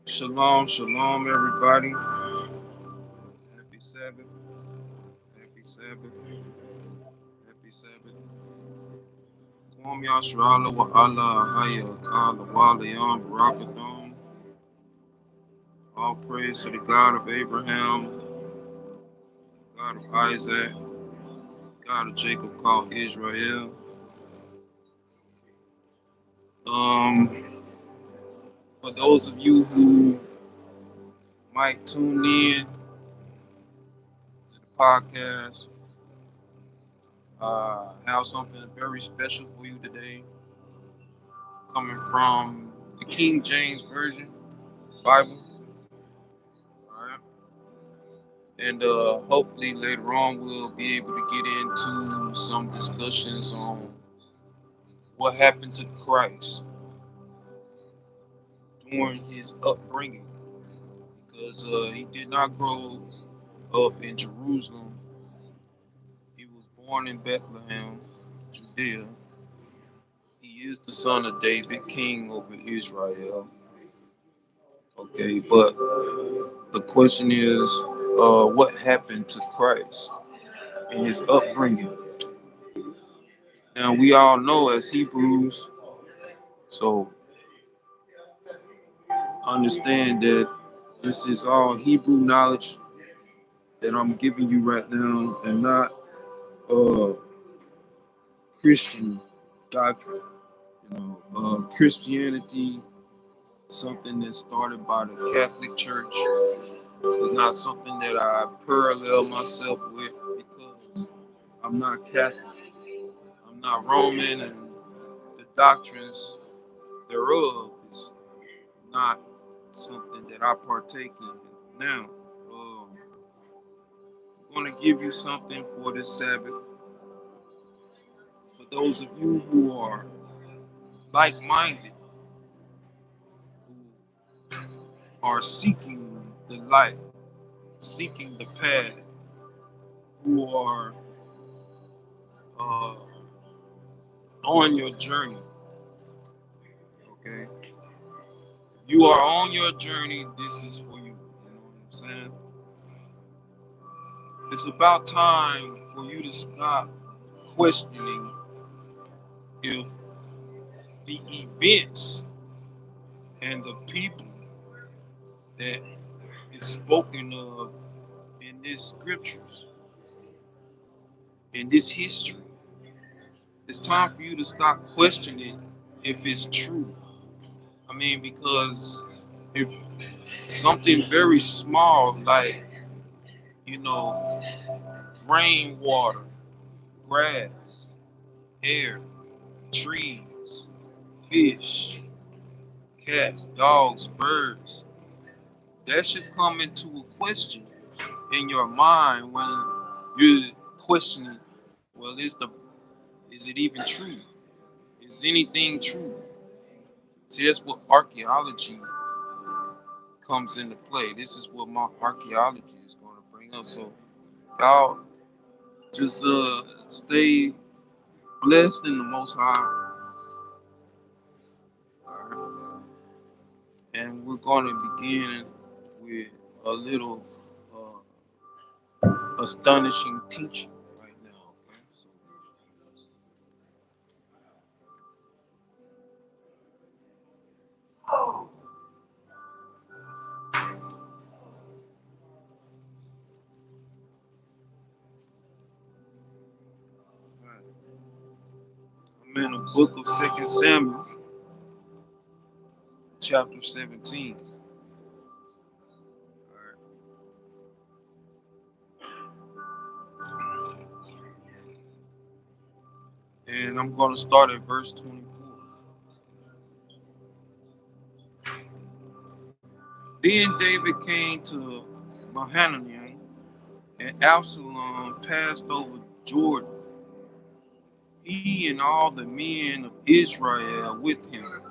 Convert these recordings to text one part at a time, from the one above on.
Shalom, shalom, everybody. Happy Sabbath, happy Sabbath, happy Sabbath. Kwam Yashrala wa Allah Haya Kala Wala Yam Barakathon. All praise to the God of Abraham, God of Isaac, God of Jacob called Israel. For those of you who might tune in to the podcast, have something very special for you today, coming from the King James Version Bible. All right. And hopefully later on we'll be able to get into some discussions on what happened to Christ during his upbringing, because he did not grow up in Jerusalem. He was born in Bethlehem, Judea. He is the son of David, king over Israel. Okay, but the question is, what happened to Christ in his upbringing? Now we all know as Hebrews, so understand that this is all Hebrew knowledge that I'm giving you right now, and not uh, Christian doctrine. Christianity, something that started by the Catholic Church, is not something that I parallel myself with, because I'm not Catholic, I'm not Roman, and the doctrines thereof is not something that I partake in. Now, I'm going to give you something for this Sabbath. For those of you who are like-minded, who are seeking the light, seeking the path, who are uh, on your journey, okay? You are on your journey, this is for you. You know what I'm saying? It's about time for you to stop questioning if the events and the people that is spoken of in these scriptures, in this history, it's time for you to stop questioning if it's true. I mean, because if something very small, like, you know, rainwater, grass, air, trees, fish, cats, dogs, birds, that should come into a question in your mind when you're questioning, well, is it even true? Is anything true? See, that's what archaeology comes into play. This is what my archaeology is going to bring up. So y'all just stay blessed in the Most High, and we're going to begin with a little astonishing teaching right now. Okay, so I'm in the book of 2 Samuel, chapter 17. And I'm going to start at verse 24. Then David came to Mahanaim, and Absalom passed over Jordan, he and all the men of Israel with him.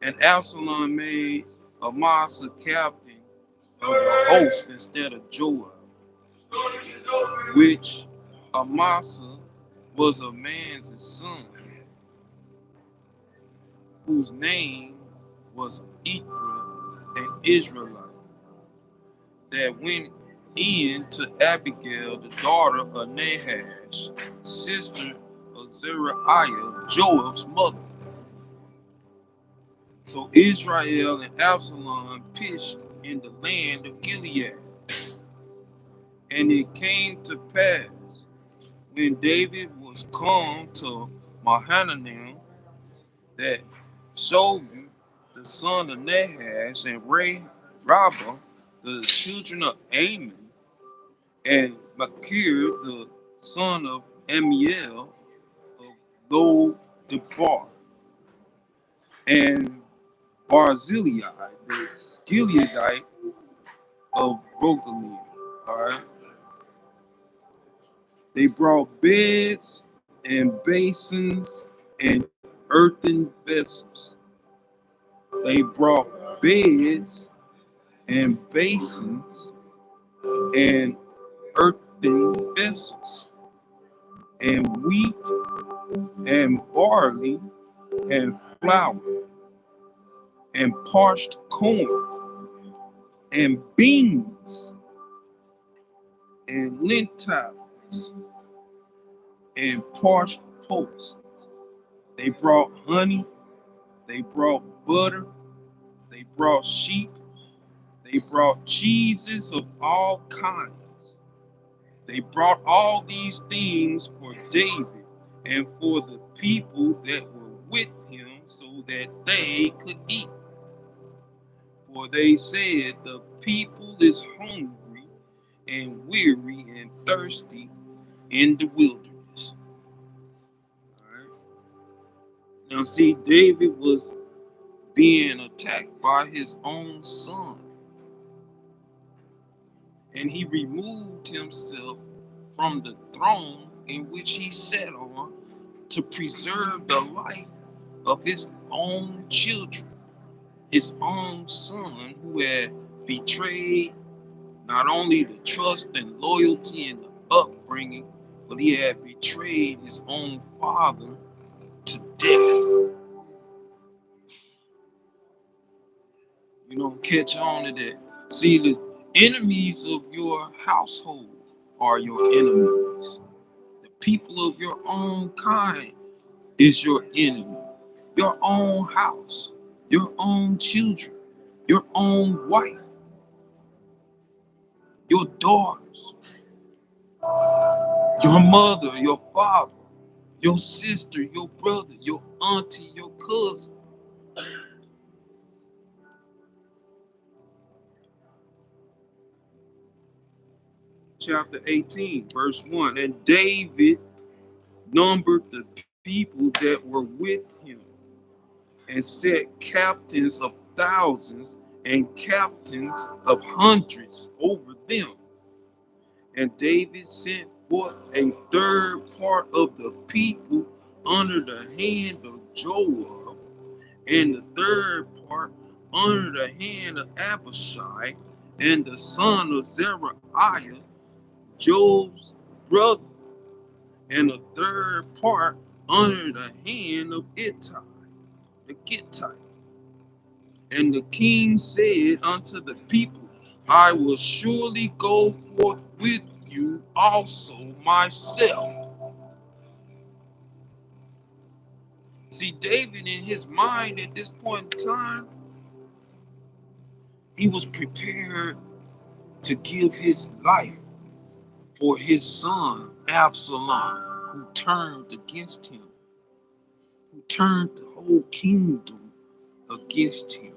And Absalom made Amasa captain of the host instead of Joab, which Amasa was a man's son, whose name was Ithra Israelite, that went in to Abigail, the daughter of Nahash, sister of Zeruiah, Joab's mother. So Israel and Absalom pitched in the land of Gilead. And it came to pass, when David was come to Mahanaim, that Shobi, the son of Nahash, and Rabbah, the children of Ammon, and Machir, the son of Amiel, of Lo-debar, and Barzillai, the Gileadite of Rogelim. All right. They brought beds and basins and earthen vessels. They brought beds and basins and earthen vessels, and wheat and barley and flour and parched corn and beans and lentils and parched oats. They brought honey, they brought butter, they brought sheep, they brought cheeses of all kinds. They brought all these things for David and for the people that were with him, so that they could eat. For they said, the people is hungry and weary and thirsty in the wilderness. All right. Now, see, David was being attacked by his own son, and he removed himself from the throne in which he sat on to preserve the life of his own children, his own son who had betrayed not only the trust and loyalty and the upbringing, but he had betrayed his own father to death. You don't catch on to that. See, the enemies of your household are your enemies. The people of your own kind is your enemy. Your own house, your own children, your own wife, your daughters, your mother, your father, your sister, your brother, your auntie, your cousin. Chapter 18, verse 1. And David numbered the people that were with him and set captains of thousands and captains of hundreds over them. And David sent forth a third part of the people under the hand of Joab, and the third part under the hand of Abishai, and the son of Zeruiah, Joab's brother, and the third part under the hand of Ittai, the Gittite. And the king said unto the people, I will surely go forth with you also myself. See, David, in his mind at this point in time, he was prepared to give his life for his son, Absalom, who turned against him, who turned the whole kingdom against him.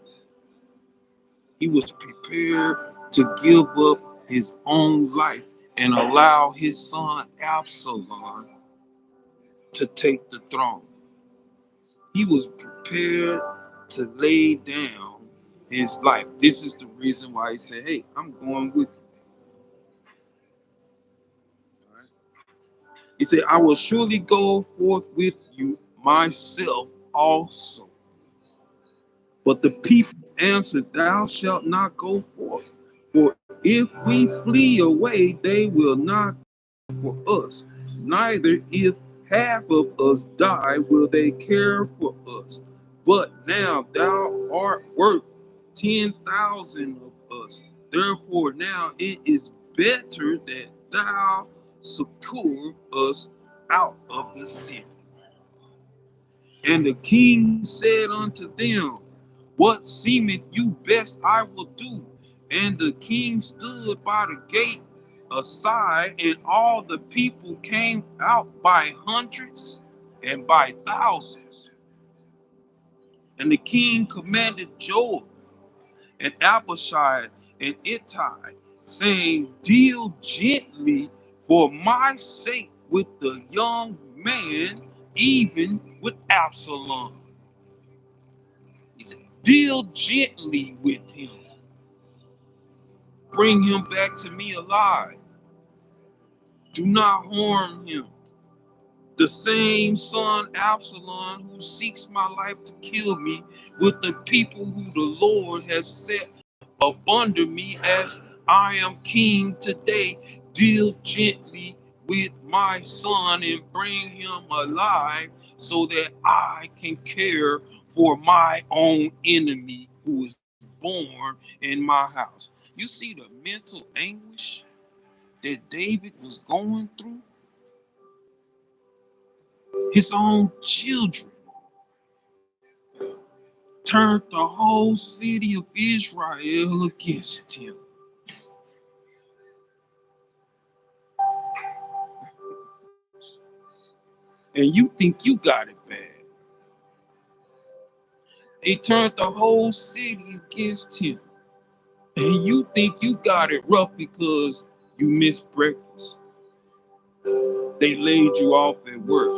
He was prepared to give up his own life and allow his son Absalom to take the throne. He was prepared to lay down his life. This is the reason why he said, hey, I'm going with you. All right? He said, I will surely go forth with you myself also. But the people answered, thou shalt not go forth. For if we flee away, they will not for us. Neither if half of us die will they care for us. But now thou art worth 10,000 of us. Therefore now it is better that thou succor us out of the city. And the king said unto them, what seemeth you best I will do. And the king stood by the gate aside, and all the people came out by hundreds and by thousands. And the king commanded Joab and Abishai and Ittai, saying, deal gently for my sake with the young man, even with Absalom. He said, deal gently with him. Bring him back to me alive. Do not harm him. The same son Absalom who seeks my life to kill me with the people who the Lord has set up under me as I am king today, deal gently with my son and bring him alive so that I can care for my own enemy who is born in my house. You see the mental anguish that David was going through? His own children turned the whole city of Israel against him. And you think you got it bad. They turned the whole city against him. And you think you got it rough because you missed breakfast. They laid you off at work.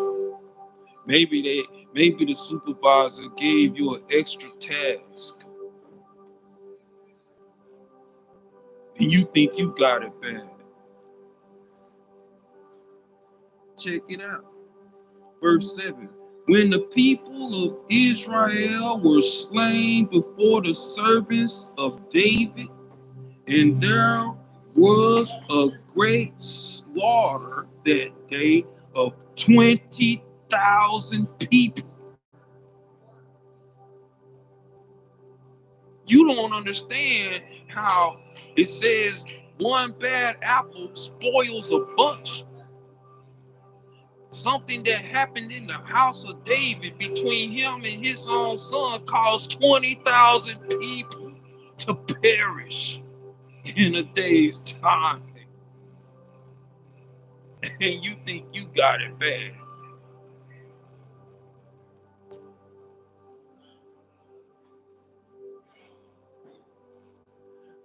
Maybe the supervisor gave you an extra task. And you think you got it bad. Check it out. Verse 7. When the people of Israel were slain before the servants of David, and there was a great slaughter that day of 20,000 people. You don't understand how it says one bad apple spoils a bunch. Something that happened in the house of David between him and his own son caused 20,000 people to perish in a day's time. And you think you got it bad.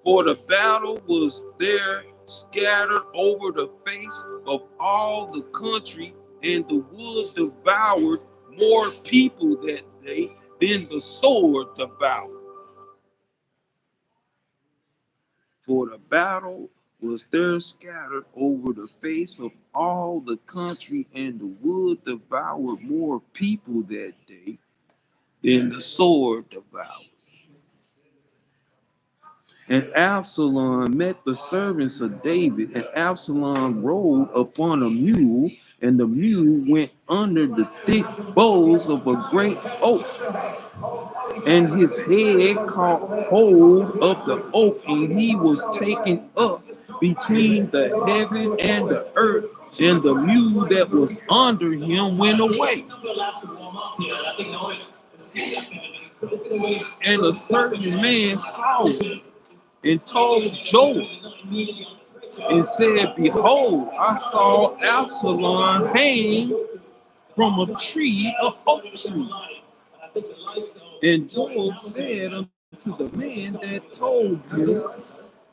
For the battle was there scattered over the face of all the country, and the wood devoured more people that day than the sword devoured. For the battle was there scattered over the face of all the country, and the wood devoured more people that day than the sword devoured. And Absalom met the servants of David, and Absalom rode upon a mule, and the mule went under the thick boughs of a great oak, and his head caught hold of the oak, and he was taken up between the heaven and the earth, and the mule that was under him went away. And a certain man saw it and told Joab and said, behold, I saw Absalom hang from a tree, of oak tree. And Joab said unto the man that told him,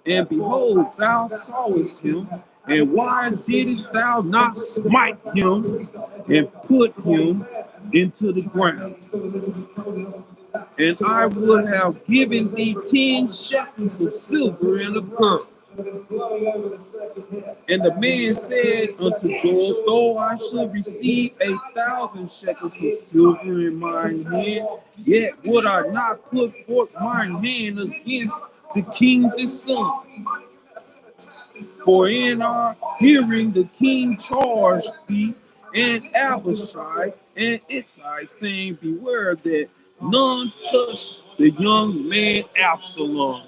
and behold, thou sawest him, and why didst thou not smite him and put him into the ground? And I would have given thee 10 shekels of silver and a girdle. And the man said unto Joab, though I should receive 1,000 shekels of silver in mine hand, yet would I not put forth mine hand against the king's son. For in our hearing the king charged me and Abishai and Ittai, saying, beware that none touch the young man Absalom.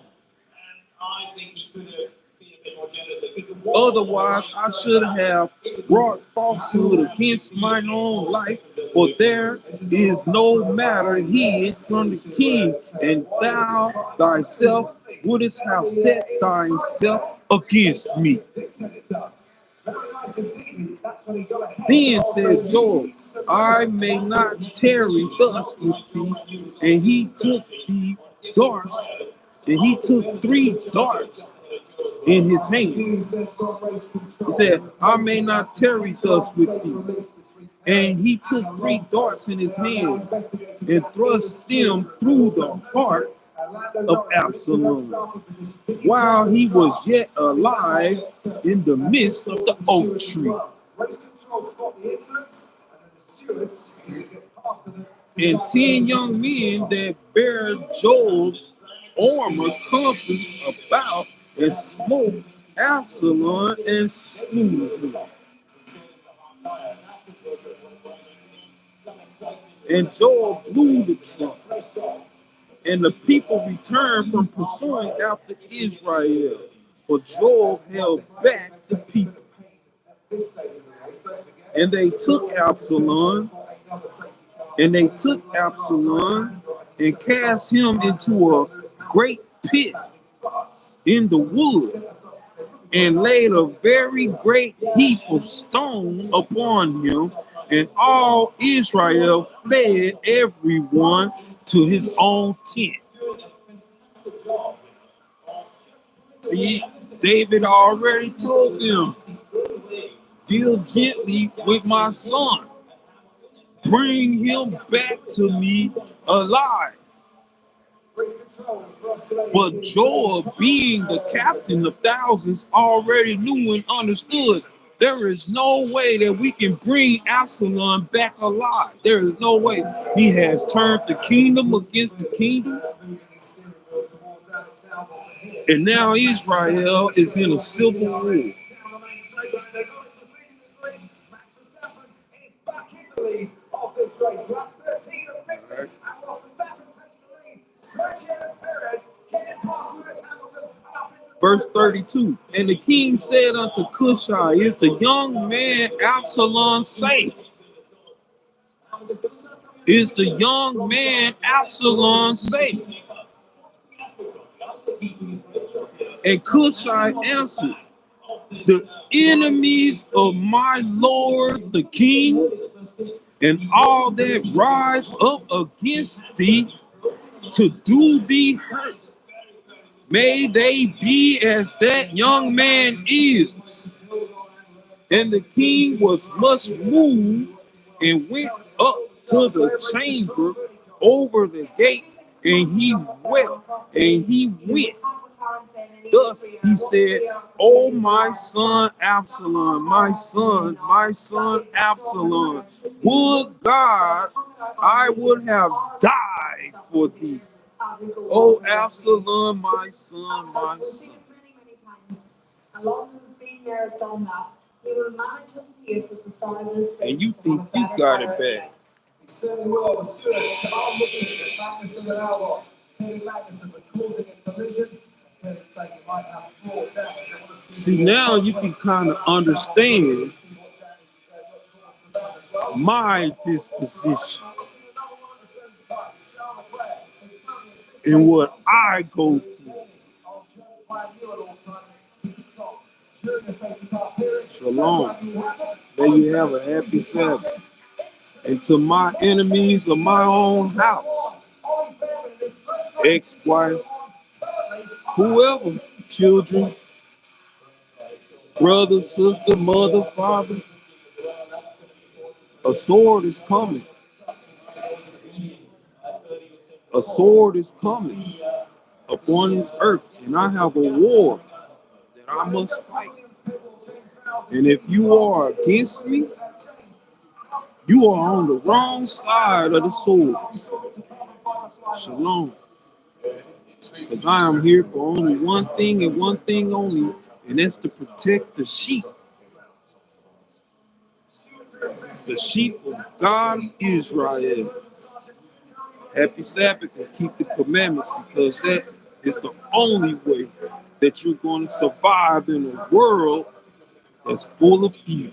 Otherwise, I should have brought falsehood against mine own life, for there is no matter hid from the king, and thou thyself wouldest have set thyself against me. Then said Job, I may not tarry thus with thee. And he took the darts, and he took 3 darts in his hand. He said, I may not tarry thus with thee. And he took 3 darts in his hand and thrust them through the heart of Absalom while he was yet alive in the midst of the oak tree. And 10 young men that bare Job's armor compassed about and smote Absalom and slew him. And Job blew the trumpet, and the people returned from pursuing after Israel. But Job held back the people. And they took Absalom, and cast him into a great pit in the wood, and laid a very great heap of stone upon him, and all Israel fled everyone to his own tent. See, David already told them, deal gently with my son. Bring him back to me alive. But Joab, being the captain of thousands, already knew and understood there is no way that we can bring Absalom back alive. There is no way. He has turned the kingdom against the kingdom. And now Israel is in a civil war. Verse 32, and the king said unto Cushai, is the young man Absalom safe? Is the young man Absalom safe? And Cushai answered, the enemies of my lord the king, and all that rise up against thee to do thee hurt, may they be as that young man is. And the king was much moved, and went up to the chamber over the gate, and he wept, and he went. Thus he said, O my son Absalom, my son Absalom, would God I would have died for thee. O Absalom, my son, my son. And you think you got it bad. See, now you can kind of understand my disposition and what I go through. Shalom. May you have a happy Sabbath. And to my enemies of my own house, ex-wife, whoever, children, brother, sister, mother, father, a sword is coming. A sword is coming upon this earth, and I have a war that I must fight. And if you are against me, you are on the wrong side of the sword. Shalom. Because I am here for only one thing and one thing only, and that's to protect the sheep. The sheep of God Israel. Happy Sabbath and keep the commandments, because that is the only way that you're going to survive in a world that's full of evil.